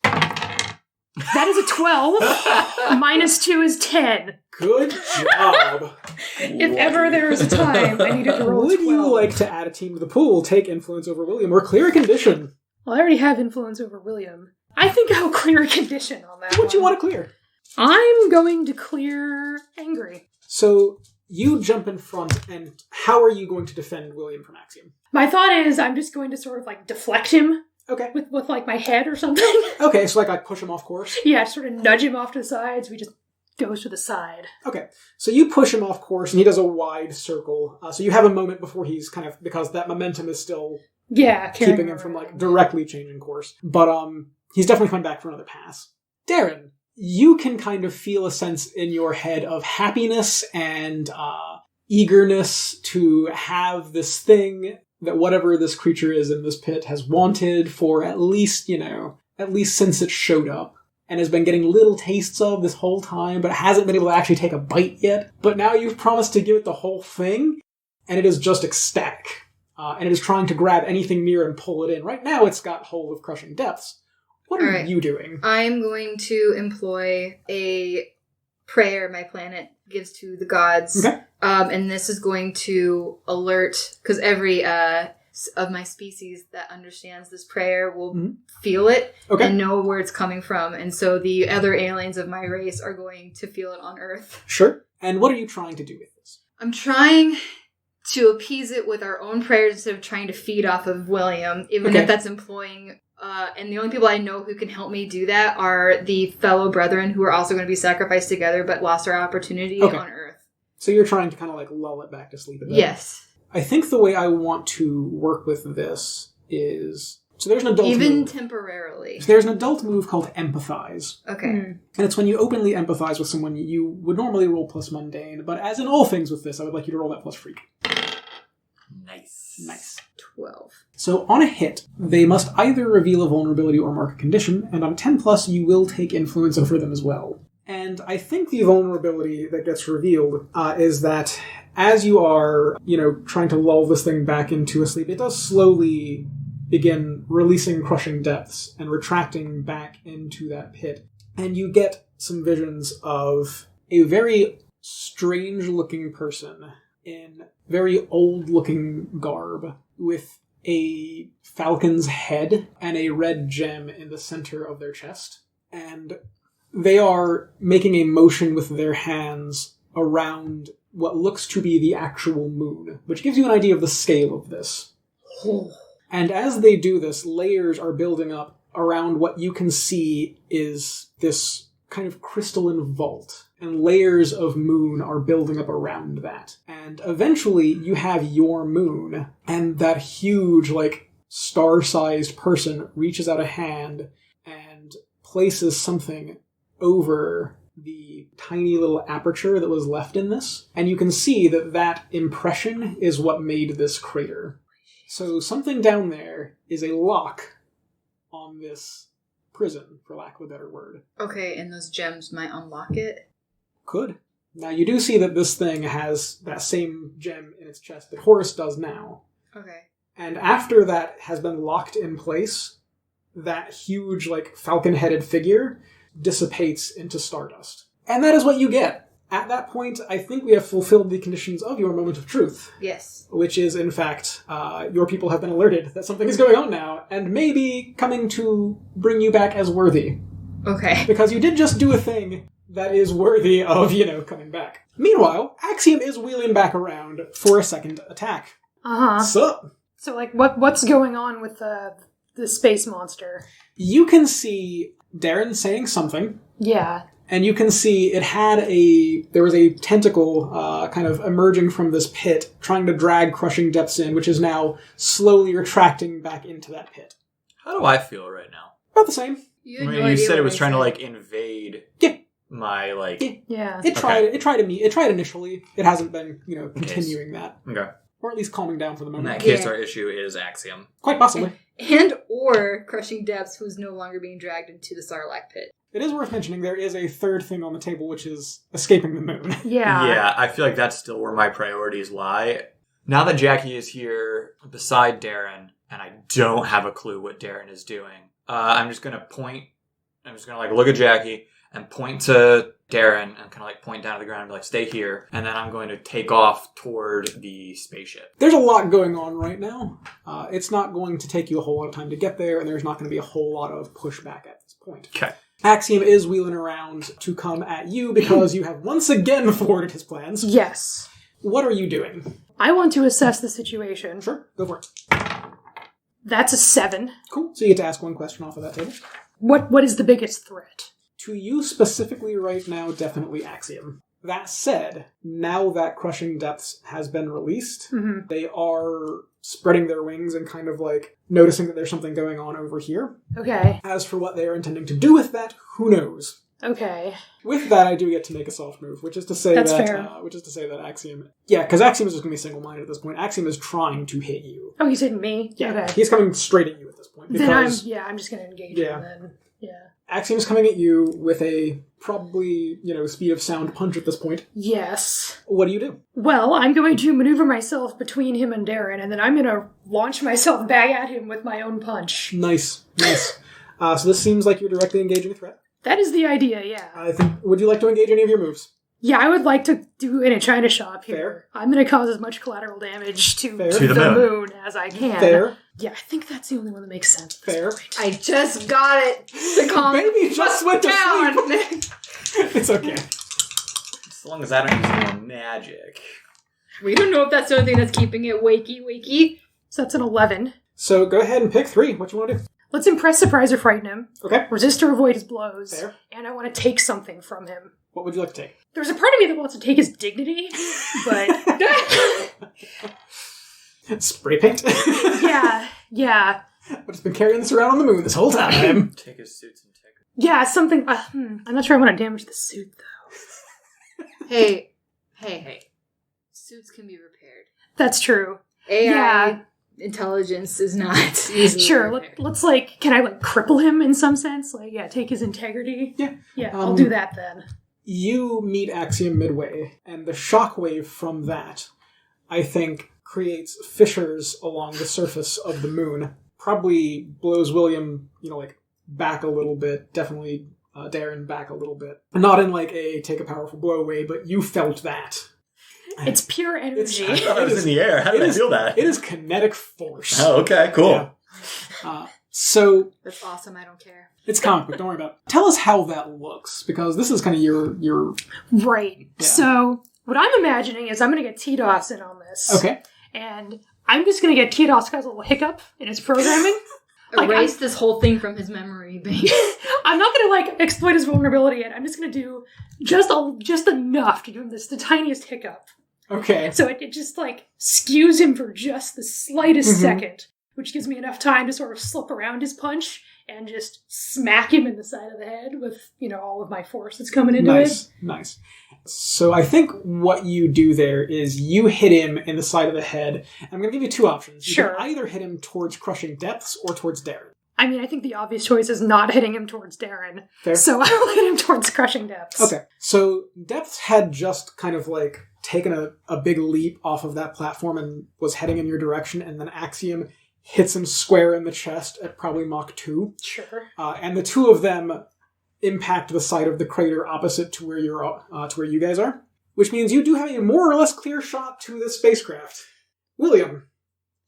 That is a 12. Minus 2 is 10. Good job. If ever there was a time I needed to roll Would 12. you like to add a team to the pool, take influence over William, or clear a condition? Well, I already have influence over William. I think I'll clear a condition on that What do you want to clear? I'm going to clear angry. So you jump in front, and how are you going to defend William from Axiom? My thought is I'm just going to sort of deflect him. Okay. With my head or something. Okay, so I push him off course? Yeah, sort of nudge him off to the sides. We just goes to the side. Okay, so you push him off course, and he does a wide circle. So you have a moment before he's kind of, because that momentum is still keeping him from like directly changing course. But he's definitely coming back for another pass. Darren, you can kind of feel a sense in your head of happiness and eagerness to have this thing that whatever this creature is in this pit has wanted for at least since it showed up. And has been getting little tastes of this whole time, but hasn't been able to actually take a bite yet. But now you've promised to give it the whole thing, and it is just ecstatic. And it is trying to grab anything near and pull it in. Right now it's got hold of Crushing Depths. What are you doing? I'm going to employ a prayer my planet gives to the gods. Okay. And this is going to alert, because every of my species that understands this prayer will feel it and know where it's coming from. And so the other aliens of my race are going to feel it on Earth. Sure. And what are you trying to do with this? I'm trying to appease it with our own prayers instead of trying to feed off of William, even if that's employing... and the only people I know who can help me do that are the fellow brethren who are also going to be sacrificed together but lost our opportunity on Earth. So you're trying to kind of like lull it back to sleep a bit? Yes. I think the way I want to work with this is... So there's an adult move. Even temporarily. So there's an adult move called Empathize. Okay. And it's when you openly empathize with someone you would normally roll plus mundane, but as in all things with this, I would like you to roll that plus freak. Nice. 12. So on a hit, they must either reveal a vulnerability or mark a condition, and on 10 plus, you will take influence over them as well. And I think the vulnerability that gets revealed is that as you are, trying to lull this thing back into a sleep, it does slowly begin releasing Crushing Depths and retracting back into that pit. And you get some visions of a very strange-looking person in very old-looking garb with a falcon's head and a red gem in the center of their chest. And they are making a motion with their hands around what looks to be the actual moon, which gives you an idea of the scale of this. And as they do this, layers are building up around what you can see is this kind of crystalline vault, and layers of moon are building up around that. And eventually you have your moon, and that huge, star-sized person reaches out a hand and places something over the tiny little aperture that was left in this, and you can see that impression is what made this crater. So something down there is a lock on this prison, for lack of a better word. Okay, and those gems might unlock it? Could. Now, you do see that this thing has that same gem in its chest that Horus does now. Okay. And after that has been locked in place, that huge, falcon-headed figure dissipates into stardust. And that is what you get. At that point, I think we have fulfilled the conditions of your moment of truth. Yes. Which is, in fact, your people have been alerted that something is going on now, and maybe coming to bring you back as worthy. Okay. Because you did just do a thing that is worthy of, coming back. Meanwhile, Axiom is wheeling back around for a second attack. Uh-huh. So, what's going on with the space monster? You can see Darren saying something. Yeah. And you can see there was a tentacle kind of emerging from this pit, trying to drag Crushing Depths in, which is now slowly retracting back into that pit. How do I feel right now? About the same. You said it was trying to invade my Yeah. It tried initially. It hasn't been, continuing that. Okay. Or at least calming down for the In moment. that case, our issue is Axiom. Quite possibly. Or Crushing Depths, who's no longer being dragged into the Sarlacc pit. It is worth mentioning there is a third thing on the table, which is escaping the moon. Yeah. Yeah, I feel like that's still where my priorities lie. Now that Jackie is here beside Darren, and I don't have a clue what Darren is doing, I'm just going to point. I'm just going to look at Jackie and point to Darren and kind of point down to the ground and be stay here. And then I'm going to take off toward the spaceship. There's a lot going on right now. It's not going to take you a whole lot of time to get there, and there's not going to be a whole lot of pushback at this point. Okay. Axiom is wheeling around to come at you because you have once again thwarted his plans. Yes. What are you doing? I want to assess the situation. Sure, go for it. That's a 7. Cool. So you get to ask one question off of that table. What is the biggest threat? To you specifically right now, definitely Axiom. That said, now that Crushing Depths has been released, they are spreading their wings and kind of like noticing that there's something going on over here. Okay. As for what they are intending to do with that, who knows? Okay. With that, I do get to make a soft move, which is to say That's that fair. Which is to say that Axiom, yeah, because Axiom is just going to be single-minded at this point. Axiom is trying to hit you. Oh, he's hitting me? Yeah, Okay. he's coming straight at you at this point. Then I'm Because just going to engage him then. Yeah. Axiom's coming at you with a probably, speed of sound punch at this point. Yes. What do you do? Well, I'm going to maneuver myself between him and Darren, and then I'm going to launch myself back at him with my own punch. Nice. So this seems like you're directly engaging a threat. That is the idea, yeah. I think. Would you like to engage any of your moves? Yeah, I would like to do in a China shop here. Fair. I'm going to cause as much collateral damage to To the the moon. moon as I can. Fair. Yeah, I think that's the only one that makes sense. Fair. I just got it to calm Baby just went to down. sleep. It's okay. As long as I don't use more magic. We don't know if that's the only thing that's keeping it wakey. So that's an 11. So go ahead and pick 3. What you want to do? Let's impress, surprise, or frighten him. Okay. Resist or avoid his blows. Fair. And I want to take something from him. What would you like to take? There's a part of me that wants to take his dignity, but Spray paint? yeah. I've just been carrying this around on the moon this whole time. Take his suits and take it. Yeah, something. I'm not sure I want to damage the suit, though. Hey. Suits can be repaired. That's true. AI intelligence is not easily Sure, repaired. let's can I cripple him in some sense? Take his integrity? Yeah. I'll do that then. You meet Axiom midway, and the shockwave from that, I think, creates fissures along the surface of the moon. Probably blows William, back a little bit. Definitely Darren back a little bit. Not in a take a powerful blow way, but you felt that. It's pure energy. I thought I was in the air. How did I feel that? It is kinetic force. Oh, okay, cool. Yeah. So That's awesome, I don't care. it's comic book, don't worry about it. Tell us how that looks, because this is kind of your Right. Yeah. So what I'm imagining is I'm going to get T-DOS in on this. okay. And I'm just going to get T-DOS cause a little hiccup in his programming. Erase this whole thing from his memory bank. I'm not going to exploit his vulnerability yet. I'm just going to do just enough to give him the tiniest hiccup. Okay. So it just skews him for just the slightest second, which gives me enough time to sort of slip around his punch and just smack him in the side of the head with, all of my force that's coming into it. Nice. So I think what you do there is you hit him in the side of the head. I'm going to give you 2 options. You Sure. can either hit him towards Crushing Depths or towards Darren. I mean, I think the obvious choice is not hitting him towards Darren. Fair. So I will hit him towards Crushing Depths. Okay. So Depths had just kind of taken a big leap off of that platform and was heading in your direction, and then Axiom hits him square in the chest at probably Mach 2. Sure. And the 2 of them impact the side of the crater opposite to where you guys are, which means you do have a more or less clear shot to this spacecraft. William,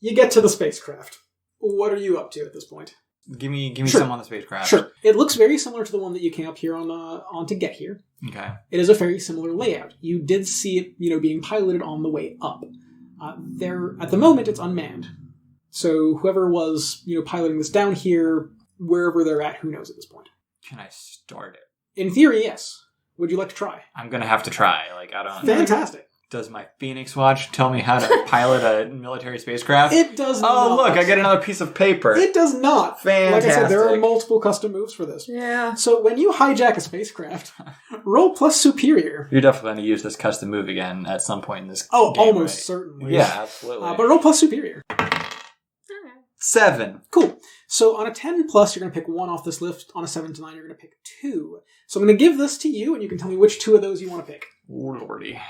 you get to the spacecraft. What are you up to at this point? Give me Sure. some on the spacecraft. Sure. It looks very similar to the one that you came up here on to get here. Okay. It is a very similar layout. You did see it, being piloted on the way up. At the moment, it's unmanned. So whoever was, piloting this down here, wherever they're at, who knows at this point. Can I start it? In theory, yes. Would you like to try? I'm gonna have to try. I don't. Fantastic. Does my Phoenix watch tell me how to pilot a military spacecraft? It does not. Oh, look! I get another piece of paper. It does not. Fantastic. Like I said, there are multiple custom moves for this. Yeah. So when you hijack a spacecraft, roll plus superior. You're definitely going to use this custom move again at some point in this. Oh, game, almost right? certainly. Yeah, absolutely. But roll plus superior. 7. Cool. So on a 10 plus, you're going to pick 1 off this list. On a 7 to 9, you're going to pick 2. So I'm going to give this to you, and you can tell me which 2 of those you want to pick. Oh, lordy.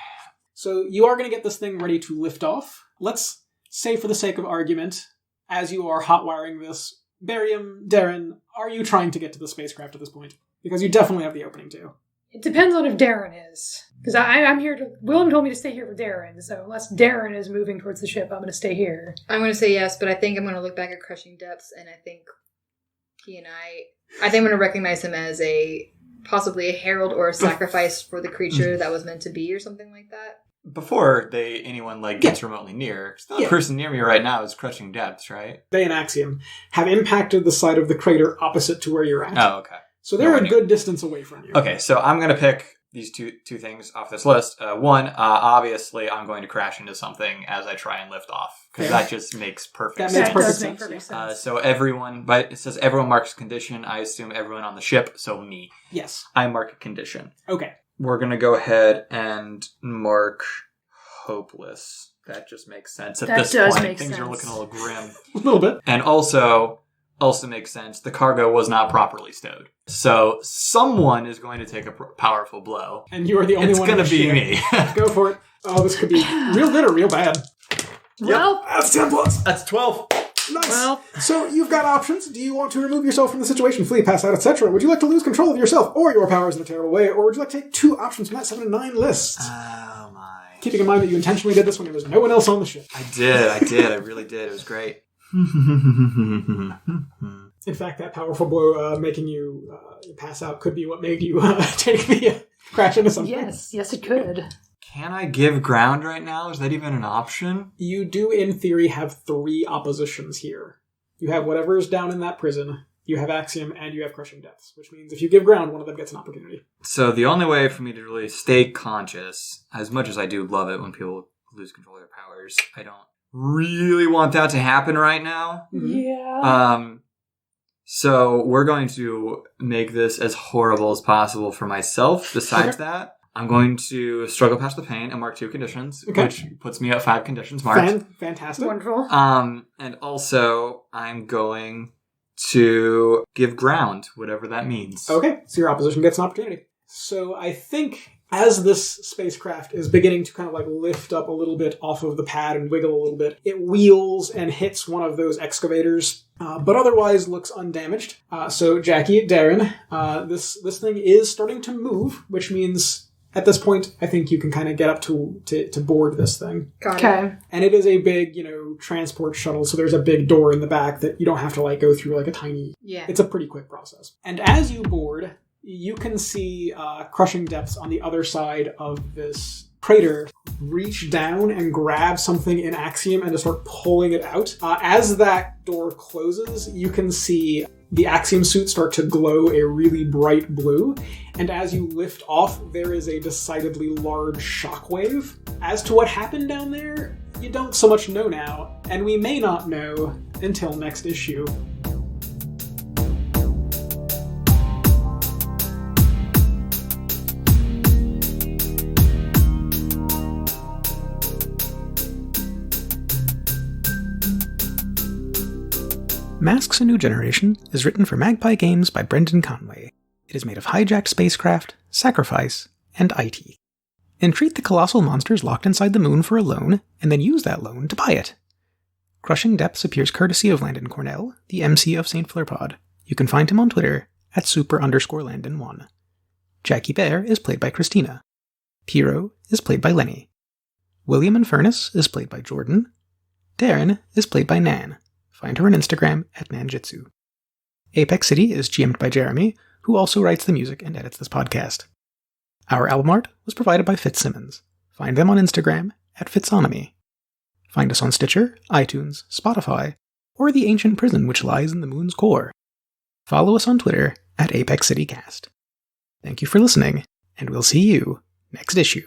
So you are going to get this thing ready to lift off. Let's say, for the sake of argument, as you are hotwiring this, Darren, are you trying to get to the spacecraft at this point? Because you definitely have the opening to. It depends on if Darren is. Because I'm here to... William told me to stay here for Darren, so unless Darren is moving towards the ship, I'm going to stay here. I'm going to say yes, but I think I'm going to look back at Crushing Depths, and I think I think I'm going to recognize him as possibly a herald or a sacrifice for the creature that was meant to be, or something like that. Before anyone gets remotely near, the only person near me right now is Crushing Depths, right? They and Axiom have impacted the side of the crater opposite to where you're at. Oh, okay. So they're a good distance away from you. Okay, so I'm going to pick these two things off this list. One, obviously, I'm going to crash into something as I try and lift off, because that just makes perfect That sense. makes perfect does make sense. perfect sense. So everyone, but it says everyone marks condition. I assume everyone on the ship, so me. Yes. I mark a condition. Okay. We're going to go ahead and mark hopeless. That just makes sense at That this does point. make Things are sense. looking a little grim. A little bit. And also makes sense. The cargo was not properly stowed. So someone is going to take a powerful blow. And you are the only It's one. going to in be the ship. me. Go for it. Oh, this could be real good or real bad. Well, That's 10 plus. That's 12. Nice. Well. So you've got options. Do you want to remove yourself from the situation, flee, pass out, etc.? Would you like to lose control of yourself or your powers in a terrible way? Or would you like to take 2 options from that 7 and 9 list? Oh my. Keeping in mind that you intentionally did this when there was no one else on the ship. I did. I really did. It was great. In fact, that powerful blow making you pass out could be what made you take the crash into something. yes, it could. Can I give ground right now? Is that even an option? You do, in theory, have 3 oppositions here. You have whatever is down in that prison, you have Axiom, and you have Crushing Depths, which means if you give ground, one of them gets an opportunity. So the only way for me to really stay conscious, as much as I do love it when people lose control of their powers, I don't really want that to happen right now. Yeah. So we're going to make this as horrible as possible for myself. Besides that, I'm going to struggle past the pain and mark 2 conditions, which puts me at 5 conditions marked. Fantastic. Wonderful. And also I'm going to give ground, whatever that means. Okay, so your opposition gets an opportunity. So I think as this spacecraft is beginning to kind of like lift up a little bit off of the pad and wiggle a little bit, it wheels and hits one of those excavators, but otherwise looks undamaged. So Jackie, Darren, this thing is starting to move, which means at this point, I think you can kind of get up to board this thing. Got it. Okay. And it is a big, transport shuttle, so there's a big door in the back that you don't have to like go through like a tiny... Yeah. It's a pretty quick process. And as you board, you can see Crushing Depths on the other side of this crater reach down and grab something in Axiom and to start pulling it out. As that door closes, you can see the Axiom suit start to glow a really bright blue, and as you lift off, there is a decidedly large shockwave. As to what happened down there, you don't so much know now, and we may not know until next issue. Masks: A New Generation is written for Magpie Games by Brendan Conway. It is made of hijacked spacecraft, sacrifice, and IT. Entreat the colossal monsters locked inside the moon for a loan, and then use that loan to buy it. Crushing Depths appears courtesy of Landon Cornell, the MC of St. Fleur Pod. You can find him on Twitter at super_Landon1. Jackie Bear is played by Christina. Piero is played by Lenny. William and Furnace is played by Jordan. Darren is played by Nan. Find her on Instagram at Nanjitsu. Apex City is GM'd by Jeremy, who also writes the music and edits this podcast. Our album art was provided by Fitzsimmons. Find them on Instagram at Fitzonomy. Find us on Stitcher, iTunes, Spotify, or the ancient prison which lies in the moon's core. Follow us on Twitter at Apex City Cast. Thank you for listening, and we'll see you next issue.